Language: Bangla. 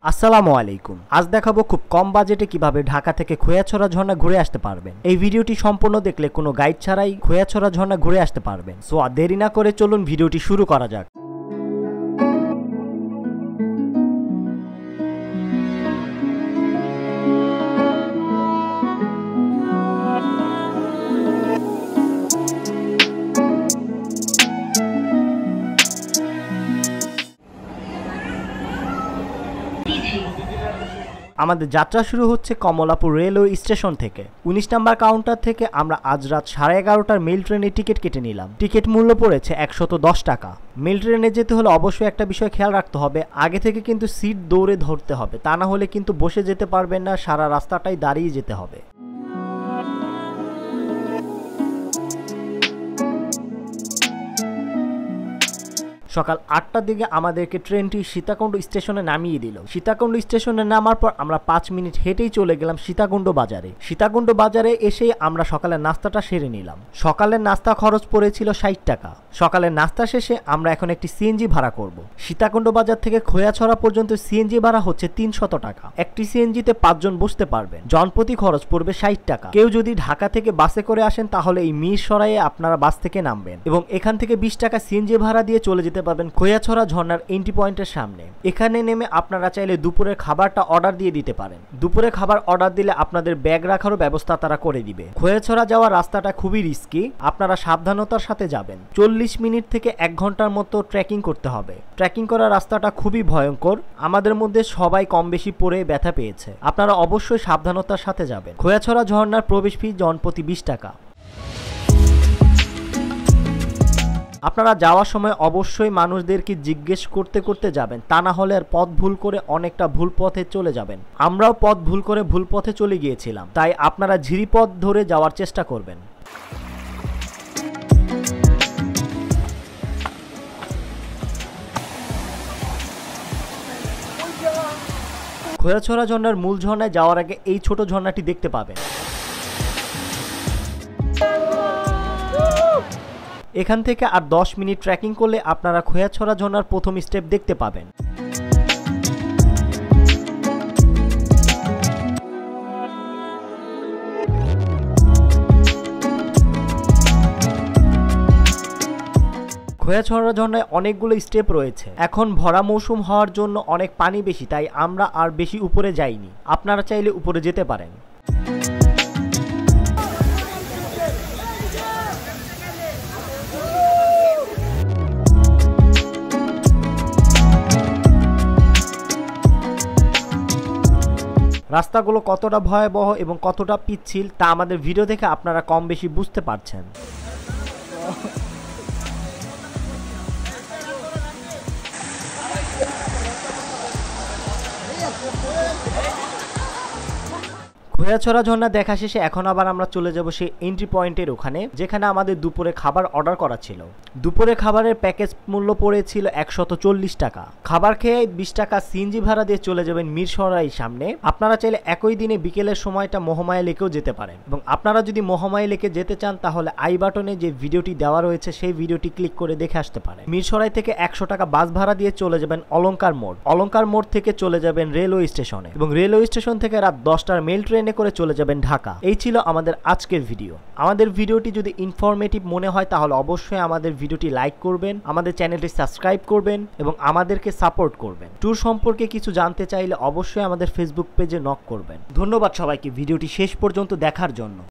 আসসালামু আলাইকুম। আজ দেখাবো খুব কম বাজেটে কিভাবে ঢাকা থেকে খোয়াছড়া ঝর্ণা ঘুরে আসতে পারবেন। এই ভিডিওটি সম্পূর্ণ দেখলে কোনো গাইড ছাড়াই খোয়াছড়া ঝর্ণা ঘুরে আসতে পারবেন। সো আর দেরি না করে চলুন ভিডিওটি শুরু করা যাক। আমাদের যাত্রা শুরু হচ্ছে কমলাপুর রেলওয়ে স্টেশন থেকে। ১৯ নম্বর কাউন্টার থেকে আমরা আজ রাত 11:30টার মেল ট্রেনের টিকিট কেটে নিলাম। টিকিট মূল্য পড়েছে ১১০ টাকা। মেল ট্রেনে যেতে হলে অবশ্যই একটা বিষয় খেয়াল রাখতে হবে, আগে থেকে কিন্তু সিট দৌড়ে ধরতে হবে, তা না হলে কিন্তু বসে যেতে পারবেন না, সারা রাস্তাটাই দাঁড়িয়ে যেতে হবে। সকাল ৮টার দিকে আমাদেরকে ট্রেনটি সীতাকুণ্ড স্টেশনে নামিয়ে দিল। সীতাকুণ্ড স্টেশনে নামার পর আমরা ৫ মিনিট হেঁটেই চলে গেলাম সীতাকুণ্ড বাজারে। সীতাকুণ্ড বাজারে এসেই আমরা সকালের নাস্তাটা সেরে নিলাম। সকালের নাস্তা খরচ পড়েছিল ৬০ টাকা। সকালের নাস্তা শেষে আমরা এখন একটি সিএনজি ভাড়া করব। সীতাকুণ্ড বাজার থেকে খোয়াছড়া পর্যন্ত সিএনজি ভাড়া হচ্ছে ৩০০ টাকা। একটি সিএনজিতে ৫ জন বসতে পারবেন। জনপ্রতি খরচ পড়বে ৬০ টাকা। কেউ যদি ঢাকা থেকে বাসে করে আসেন তাহলে এই মিরসরাইয়ে আপনারা বাস থেকে নামবেন এবং এখান থেকে ২০ টাকা সিএনজি ভাড়া দিয়ে চলে যেতে পারবেন খোয়াছড়া ঝর্ণার এন্ট্রি পয়েন্টের সামনে। এখানে নেমে আপনারা চাইলে দুপুরের খাবারটা অর্ডার দিয়ে দিতে পারেন। দুপুরে খাবার অর্ডার দিলে আপনাদের ব্যাগ রাখারও ব্যবস্থা তারা করে দিবে। খোয়াছড়া যাওয়ার রাস্তাটা খুবই রিস্কি, আপনারা সাবধানতার সাথে যাবেন। ৪০ মিনিট থেকে ১ ঘন্টার মতো ট্রেকিং করতে হবে। ট্রেকিং করার রাস্তাটা খুবই ভয়ঙ্কর, আমাদের মধ্যে সবাই কম বেশি পড়ে ব্যথা পেয়েছে। আপনারা অবশ্যই সাবধানতার সাথে যাবেন। খোয়াছড়া ঝর্ণার প্রবেশ ফি জনপ্রতি ২০ টাকা। আপনারা যাওয়ার সময় অবশ্যই মানুষদেরকে জিজ্ঞেস করতে করতে যাবেন, তা না হলে আর পথ ভুল করে অনেকটা ভুল পথে চলে যাবেন। আমরাও পথ ভুল করে ভুল পথে চলে গিয়েছিলাম, তাই আপনারা ঝিরিপথ ধরে যাওয়ার চেষ্টা করবেন। খোয়াছড়া ঝর্ণার মূল ঝর্ণায় যাওয়ার আগে এই ছোট ঝর্ণাটি দেখতে পাবেন। এখান থেকে আর ১০ মিনিট ট্রেকিং করলে আপনারা খোয়াছড়া ঝর্ণার প্রথম স্টেপ দেখতে পাবেন। খোয়াছড়া ঝর্ণায় অনেকগুলো স্টেপ রয়েছে। এখন ভরা মৌসুম হওয়ার জন্য অনেক পানি বেশি, তাই আমরা আর বেশি উপরে যাইনি। আপনারা চাইলে উপরে যেতে পারেন। রাস্তাগুলো কতটা ভয়াবহ এবং কতটা পিচ্ছিল তা আমাদের ভিডিও দেখে আপনারা কম বেশি বুঝতে পারছেন। খোয়াছড়া ঝর্ণা দেখা শেষে এখন আবার আমরা চলে যাব সেই এন্ট্রি পয়েন্টের ওখানে, যেখানে আমাদের দুপুরে খাবার অর্ডার করা ছিল। দুপুরে খাবারের প্যাকেজ মূল্য পড়েছিল ১৪০ টাকা। খাবার খেয়ে ২০ টাকা সিএনজি ভাড়া দিয়ে চলে যাবেন মিরসরাই সামনে। আপনারা চাইলে একই দিনে বিকেলের সময়টা মহামায়া লেকেও যেতে পারেন এবং আপনারা যদি মহামায়া লেকে যেতে চান তাহলে আই বাটনে যে ভিডিওটি দেওয়া রয়েছে সেই ভিডিওটি ক্লিক করে দেখে আসতে পারেন। মিরসরাই থেকে ১০০ টাকা বাস ভাড়া দিয়ে চলে যাবেন অলঙ্কার মোড়। অলঙ্কার মোড় থেকে চলে যাবেন রেলওয়ে স্টেশনে এবং রেলওয়ে স্টেশন থেকে রাত ১০টার মেল ট্রেনে করে চলে যাবেন ঢাকা। এই ছিল আমাদের আজকের ভিডিও। আমাদের ভিডিওটি যদি ইনফরমেটিভ মনে হয় তাহলে অবশ্যই আমাদের ভিডিওটি লাইক করবেন, আমাদের চ্যানেলটি সাবস্ক্রাইব করবেন এবং আমাদেরকে সাপোর্ট করবেন। ট্যুর সম্পর্কে কিছু জানতে চাইলে অবশ্যই আমাদের ফেসবুক পেজে নক করবেন। ধন্যবাদ সবাইকে ভিডিওটি শেষ পর্যন্ত দেখার জন্য।